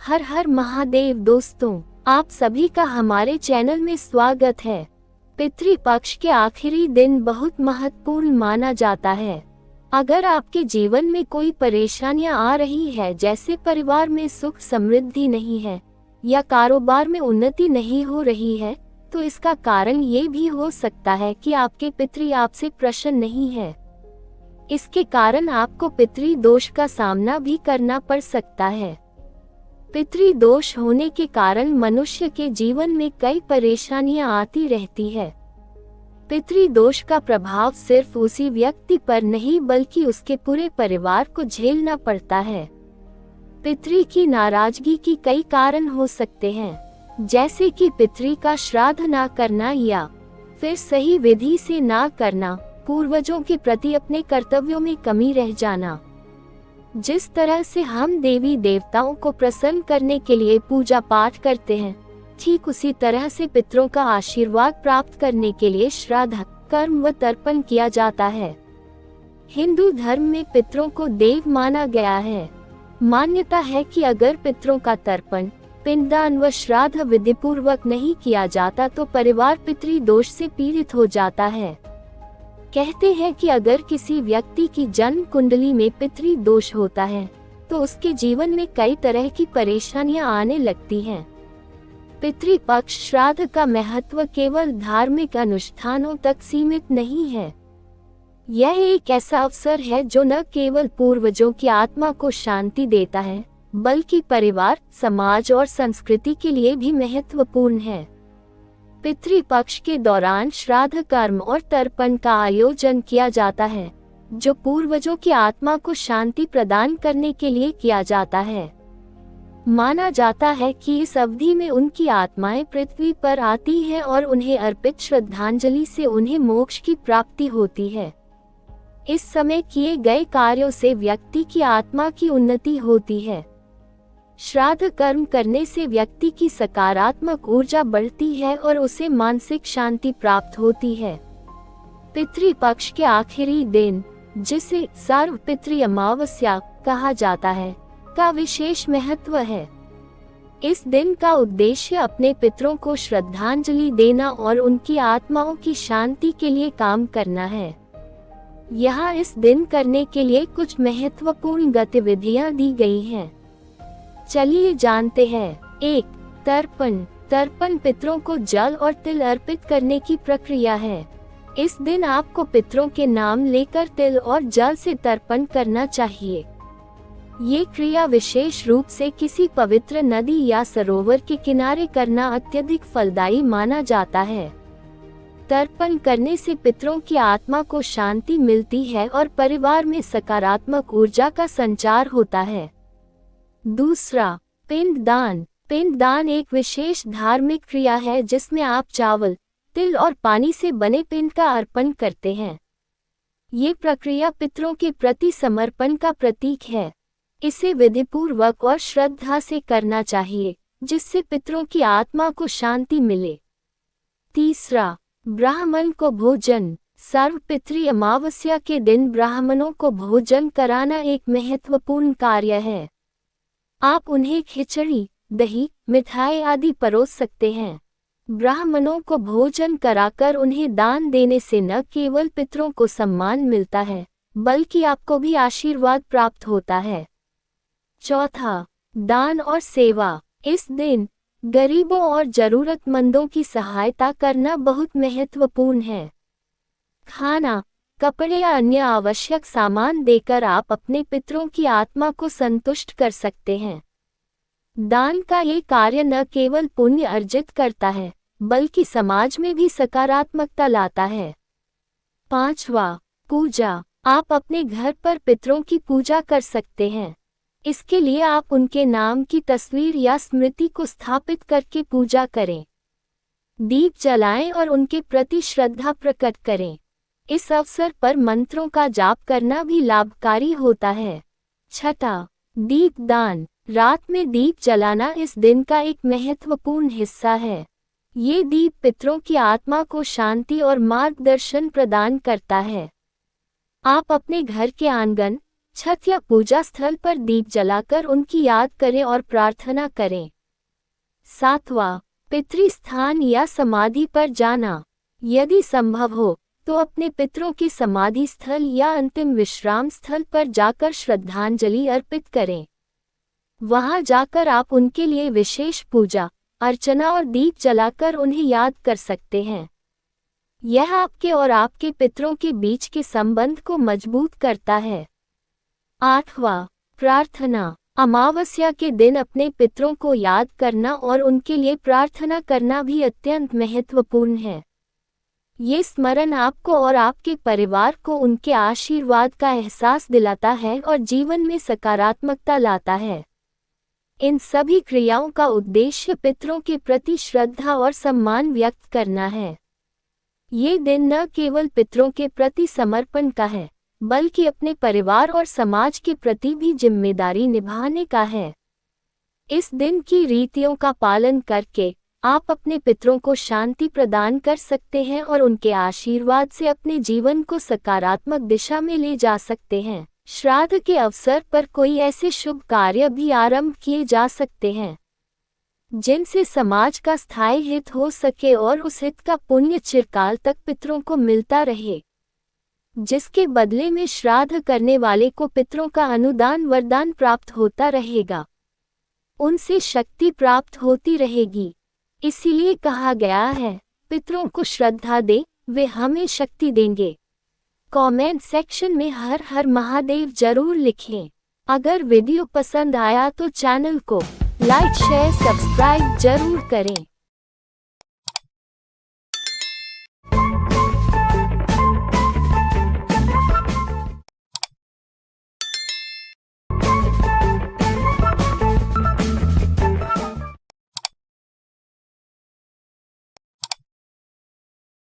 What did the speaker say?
हर हर महादेव दोस्तों, आप सभी का हमारे चैनल में स्वागत है। पितृपक्ष के आखिरी दिन बहुत महत्वपूर्ण माना जाता है। अगर आपके जीवन में कोई परेशानियां आ रही है, जैसे परिवार में सुख समृद्धि नहीं है या कारोबार में उन्नति नहीं हो रही है, तो इसका कारण ये भी हो सकता है कि आपके पितृ आपसे प्रसन्न नहीं है। इसके कारण आपको पितृदोष का सामना भी करना पड़ सकता है। पितृदोष होने के कारण मनुष्य के जीवन में कई परेशानियां आती रहती है। पितृदोष का प्रभाव सिर्फ उसी व्यक्ति पर नहीं बल्कि उसके पूरे परिवार को झेलना पड़ता है। पितृ की नाराजगी के कई कारण हो सकते हैं, जैसे कि पितृ का श्राद्ध ना करना या फिर सही विधि से ना करना, पूर्वजों के प्रति अपने कर्तव्यों में कमी रह जाना। जिस तरह से हम देवी देवताओं को प्रसन्न करने के लिए पूजा पाठ करते हैं, ठीक उसी तरह से पितरों का आशीर्वाद प्राप्त करने के लिए श्राद्ध कर्म व तर्पण किया जाता है। हिंदू धर्म में पितरों को देव माना गया है। मान्यता है कि अगर पितरों का तर्पण, पिंडदान व श्राद्ध विधि पूर्वक नहीं किया जाता तो परिवार पितृदोष से पीड़ित हो जाता है। कहते हैं कि अगर किसी व्यक्ति की जन्म कुंडली में पितृदोष होता है तो उसके जीवन में कई तरह की परेशानियां आने लगती हैं। पितृपक्ष श्राद्ध का महत्व केवल धार्मिक अनुष्ठानों तक सीमित नहीं है। यह एक ऐसा अवसर है जो न केवल पूर्वजों की आत्मा को शांति देता है, बल्कि परिवार, समाज और संस्कृति के लिए भी महत्वपूर्ण है। पितृपक्ष के दौरान श्राद्ध कर्म और तर्पण का आयोजन किया जाता है, जो पूर्वजों की आत्मा को शांति प्रदान करने के लिए किया जाता है। माना जाता है कि इस अवधि में उनकी आत्माएं पृथ्वी पर आती हैं और उन्हें अर्पित श्रद्धांजलि से उन्हें मोक्ष की प्राप्ति होती है। इस समय किए गए कार्यों से व्यक्ति की आत्मा की उन्नति होती है। श्राद्ध कर्म करने से व्यक्ति की सकारात्मक ऊर्जा बढ़ती है और उसे मानसिक शांति प्राप्त होती है। पितृपक्ष के आखिरी दिन, जिसे सर्वपितृ अमावस्या कहा जाता है, का विशेष महत्व है। इस दिन का उद्देश्य अपने पितरों को श्रद्धांजलि देना और उनकी आत्माओं की शांति के लिए काम करना है। यहाँ इस दिन करने के लिए कुछ महत्वपूर्ण गतिविधियां दी गई हैं। चलिए जानते हैं। 1. तर्पण। तर्पण पितरों को जल और तिल अर्पित करने की प्रक्रिया है। इस दिन आपको पितरों के नाम लेकर तिल और जल से तर्पण करना चाहिए। ये क्रिया विशेष रूप से किसी पवित्र नदी या सरोवर के किनारे करना अत्यधिक फलदायी माना जाता है। तर्पण करने से पितरों की आत्मा को शांति मिलती है और परिवार में सकारात्मक ऊर्जा का संचार होता है। 2. पिंडदान। पिंडदान एक विशेष धार्मिक क्रिया है जिसमें आप चावल, तिल और पानी से बने पिंड का अर्पण करते हैं। ये प्रक्रिया पितरों के प्रति समर्पण का प्रतीक है। इसे विधिपूर्वक और श्रद्धा से करना चाहिए, जिससे पितरों की आत्मा को शांति मिले। 3. ब्राह्मण को भोजन। सर्वपितृ अमावस्या के दिन ब्राह्मणों को भोजन कराना एक महत्वपूर्ण कार्य है। आप उन्हें खिचड़ी, दही, मिठाई आदि परोस सकते हैं। ब्राह्मणों को भोजन कराकर उन्हें दान देने से न केवल पितरों को सम्मान मिलता है, बल्कि आपको भी आशीर्वाद प्राप्त होता है। 4. दान और सेवा। इस दिन गरीबों और जरूरतमंदों की सहायता करना बहुत महत्वपूर्ण है। खाना, कपड़े या अन्य आवश्यक सामान देकर आप अपने पितरों की आत्मा को संतुष्ट कर सकते हैं। दान का ये कार्य न केवल पुण्य अर्जित करता है, बल्कि समाज में भी सकारात्मकता लाता है। 5. पूजा। आप अपने घर पर पितरों की पूजा कर सकते हैं। इसके लिए आप उनके नाम की तस्वीर या स्मृति को स्थापित करके पूजा करें। दीप जलाएं और उनके प्रति श्रद्धा प्रकट करें। इस अवसर पर मंत्रों का जाप करना भी लाभकारी होता है। 6. दीपदान। रात में दीप जलाना इस दिन का एक महत्वपूर्ण हिस्सा है। ये दीप पितरों की आत्मा को शांति और मार्गदर्शन प्रदान करता है। आप अपने घर के आंगन, छत या पूजा स्थल पर दीप जलाकर उनकी याद करें और प्रार्थना करें। 7वां, पितृस्थान या समाधि पर जाना। यदि संभव हो तो अपने पितरों की समाधि स्थल या अंतिम विश्राम स्थल पर जाकर श्रद्धांजलि अर्पित करें। वहां जाकर आप उनके लिए विशेष पूजा अर्चना और दीप जलाकर उन्हें याद कर सकते हैं। यह आपके और आपके पितरों के बीच के संबंध को मजबूत करता है। 8वां, प्रार्थना। अमावस्या के दिन अपने पितरों को याद करना और उनके लिए प्रार्थना करना भी अत्यंत महत्वपूर्ण है। ये स्मरण आपको और आपके परिवार को उनके आशीर्वाद का एहसास दिलाता है और जीवन में सकारात्मकता लाता है। इन सभी क्रियाओं का उद्देश्य पितरों के प्रति श्रद्धा और सम्मान व्यक्त करना है। ये दिन न केवल पितरों के प्रति समर्पण का है, बल्कि अपने परिवार और समाज के प्रति भी जिम्मेदारी निभाने का है। इस दिन की रीतियों का पालन करके आप अपने पितरों को शांति प्रदान कर सकते हैं और उनके आशीर्वाद से अपने जीवन को सकारात्मक दिशा में ले जा सकते हैं। श्राद्ध के अवसर पर कोई ऐसे शुभ कार्य भी आरंभ किए जा सकते हैं जिनसे समाज का स्थायी हित हो सके और उस हित का पुण्य चिरकाल तक पितरों को मिलता रहे, जिसके बदले में श्राद्ध करने वाले को पितरों का अनुदान वरदान प्राप्त होता रहेगा, उनसे शक्ति प्राप्त होती रहेगी। इसीलिए कहा गया है, पितरों को श्रद्धा दे, वे हमें शक्ति देंगे। कमेंट सेक्शन में हर हर महादेव जरूर लिखें। अगर वीडियो पसंद आया तो चैनल को लाइक शेयर सब्सक्राइब जरूर करें।